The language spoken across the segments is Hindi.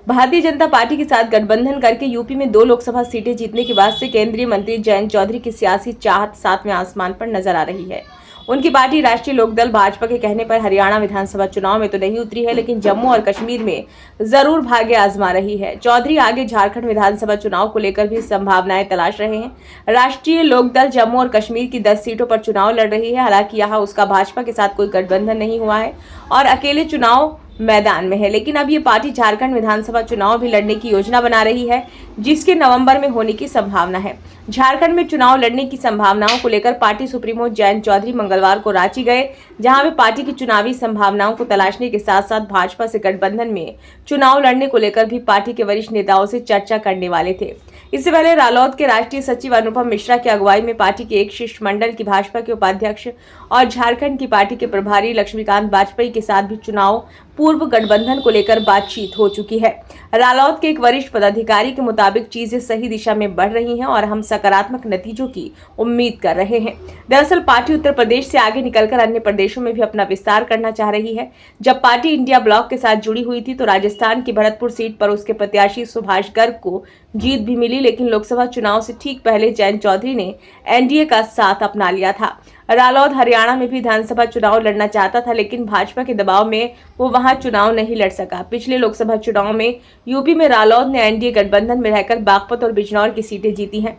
भारतीय जनता पार्टी के साथ गठबंधन करके यूपी में 2 लोकसभा सीटें जीतने के बाद से केंद्रीय मंत्री जयंत चौधरी की सियासी चाहत सातवें आसमान पर नजर आ रही है। उनकी पार्टी राष्ट्रीय लोकदल भाजपा के कहने पर हरियाणा विधानसभा चुनाव में तो नहीं उतरी है, लेकिन जम्मू और कश्मीर में जरूर भाग्य आजमा रही है। चौधरी आगे झारखंड विधानसभा चुनाव को लेकर भी संभावनाएं तलाश रहे हैं। राष्ट्रीय लोकदल जम्मू और कश्मीर की 10 सीटों पर चुनाव लड़ रही है। हालांकि यहाँ उसका भाजपा के साथ कोई गठबंधन नहीं हुआ है और अकेले चुनाव मैदान में है, लेकिन अब ये पार्टी झारखंड विधानसभा चुनाव भी लड़ने की योजना बना रही है, जिसके नवंबर में होने की संभावना है। झारखंड में चुनाव लड़ने की संभावनाओं को लेकर पार्टी सुप्रीमो जयंत चौधरी मंगलवार को रांची गए, जहां वे पार्टी की चुनावी संभावनाओं को तलाशने के साथ साथ भाजपा से गठबंधन में चुनाव लड़ने को लेकर भी पार्टी के वरिष्ठ नेताओं से चर्चा करने वाले थे। इससे पहले रालोद के राष्ट्रीय सचिव अनुपम मिश्रा की अगुवाई में पार्टी के एक शिष्टमंडल की भाजपा के उपाध्यक्ष और झारखंड की पार्टी के प्रभारी लक्ष्मीकांत वाजपेयी के साथ भी चुनाव पूर्व गठबंधन को लेकर बातचीत हो चुकी है। रालोद के एक वरिष्ठ पदाधिकारी के मुताबिक चीजें सही दिशा में बढ़ रही हैं और हम सकारात्मक नतीजों की उम्मीद कर रहे हैं। दरअसल पार्टी उत्तर प्रदेश से आगे निकलकर अन्य प्रदेशों में भी अपना विस्तार करना चाह रही है। जब पार्टी इंडिया ब्लॉक के साथ जुड़ी हुई थी तो राजस्थान की भरतपुर सीट पर उसके प्रत्याशी सुभाष गर्ग को जीत भी मिली, लेकिन लोकसभा चुनाव से ठीक पहले जयंत चौधरी ने एनडीए का साथ अपना लिया था। रालोद हरियाणा में भी विधानसभा चुनाव लड़ना चाहता था, लेकिन भाजपा के दबाव में वो वहां चुनाव नहीं लड़ सका। पिछले लोकसभा चुनाव में यूपी में रालोद ने एनडीए गठबंधन में रहकर बागपत और बिजनौर की सीटें जीती हैं।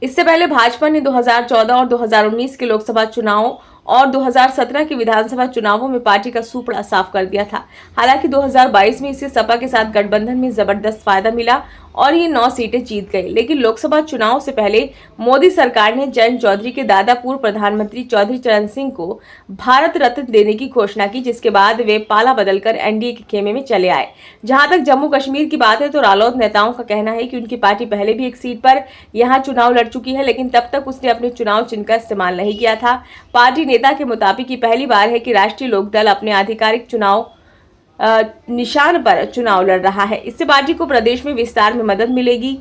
इससे पहले भाजपा ने 2014 और 2019 के लोकसभा चुनाव और 2017 के विधानसभा चुनावों में पार्टी का सूपड़ा साफ कर दिया था। हालांकि 2022 में इसे सपा के साथ गठबंधन में जबरदस्त फायदा मिला और ये 9 सीटें जीत गई, लेकिन लोकसभा चुनाव से पहले मोदी सरकार ने जयंत चौधरी के दादा पूर्व प्रधानमंत्री चौधरी चरण सिंह को भारत रत्न देने की घोषणा की, जिसके बाद वे पाला बदलकर एनडीए के खेमे में चले आए। जहां तक जम्मू कश्मीर की बात है तो रालोद नेताओं का कहना है कि उनकी पार्टी पहले भी एक सीट पर यहां चुनाव लड़ चुकी है, लेकिन तब तक उसने अपने चुनाव चिन्ह का इस्तेमाल नहीं किया था। पार्टी नेता के मुताबिक ये पहली बार है कि राष्ट्रीय लोकदल अपने आधिकारिक चुनाव निशान पर चुनाव लड़ रहा है। इससे पार्टी को प्रदेश में विस्तार में मदद मिलेगी।